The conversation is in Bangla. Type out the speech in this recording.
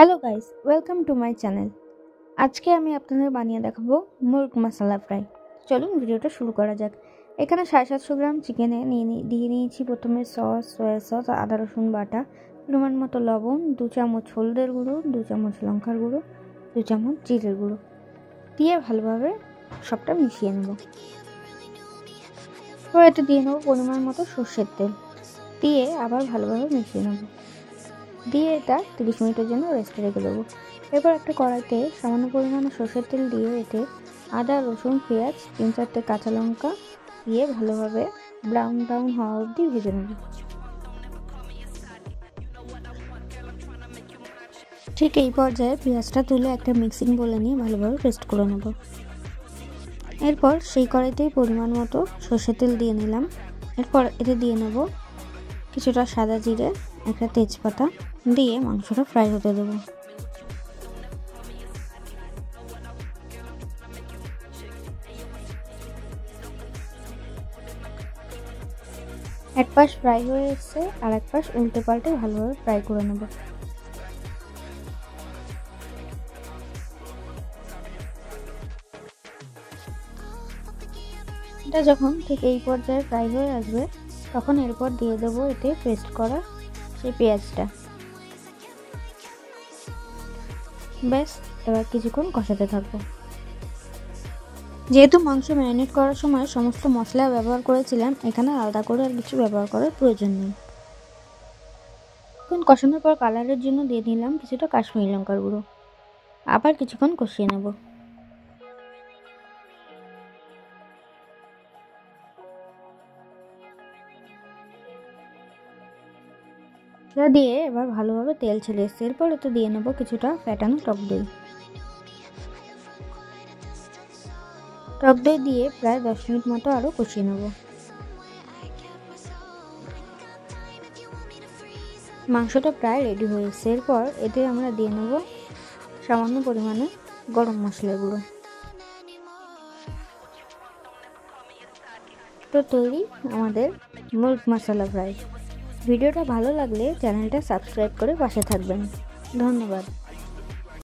Hello guys, welcome to my channel. আজকে আমি আপনাদের বানিয়ে দেখাবো মুরগ মশলা ফ্রাই। চলুন ভিডিওটা শুরু করা যাক। এখানে 750 গ্রাম চিকেনে দিয়ে নিয়েছি প্রথমে সস, সয়া সস, আদা রসুন বাটা, পরিমাণ মতো লবণ, 2 চামচ হলুদের গুঁড়ো, 2 চামচ লঙ্কার গুঁড়ো, 2 চামচ জিরের গুঁড়ো দিয়ে ভালোভাবে সবটা মিশিয়ে নেব। এবার এটা দিয়ে নেবো পরিমাণ মতো সর্ষের তেল, দিয়ে আবার ভালোভাবে মিশিয়ে নেব, দিয়ে এটা 30 মিনিটের জন্য রেস্টে রেখে দেবো। এরপর একটা কড়াইতে সামান্য পরিমাণে সর্ষের তেল দিয়ে এতে আদা রসুন পেঁয়াজ 3-4টে কাঁচা লঙ্কা দিয়ে ভালোভাবে ব্রাউন হওয়া অবধি ভেজে নেব। ঠিক এই পর্যায়ে পেঁয়াজটা তুলে একটা মিক্সিং বলে নিয়ে ভালোভাবে পেস্ট করে নেব। এরপর সেই কড়াইতেই পরিমাণ মতো সর্ষের তেল দিয়ে নিলাম। এরপর এতে দিয়ে নেব কিছুটা সাদা জিরে, একটা তেজপাতা দিয়ে মাংসটা ফ্রাই হতে দেবো। এক পাশ ফ্রাই হয়ে এসছে, আর এক পাশ উল্টে পাল্টে ভালোভাবে ফ্রাই করে নেব। এটা যখন ঠিক এই পর্যায়ে ফ্রাই হয়ে আসবে তখন এরপর দিয়ে দেবো এতে পেস্ট করা সেই পেঁয়াজটা। ব্যাস, এবার কিছুক্ষণ কষাতে থাকবো। যেহেতু মাংস ম্যারিনেট করার সময় সমস্ত মশলা ব্যবহার করেছিলাম, এখানে আলাদা করে আর কিছু ব্যবহার করার প্রয়োজন নেই। এখন কষানোর পর কালারের জন্য দিয়ে দিলাম কিছুটা কাশ্মীরি লঙ্কার গুঁড়ো। আবার কিছুক্ষণ কষিয়ে নেব। এটা দিয়ে এবার ভালোভাবে তেল ছেড়ে এসছে। এরপর এটা দিয়ে নেব কিছুটা ফ্যাটানো টক দই। টক দই দিয়ে প্রায় 10 মিনিট মতো আরও কষিয়ে নেব। মাংসটা প্রায় রেডি হয়ে এসছে। এরপর এতে আমরা দিয়ে নেব সামান্য পরিমাণে গরম মশলা গুঁড়ো। তো তৈরি আমাদের মুরগ মশলা ফ্রাই। ভিডিওটা ভালো লাগলে চ্যানেলটা সাবস্ক্রাইব করে পাশে থাকবেন। ধন্যবাদ।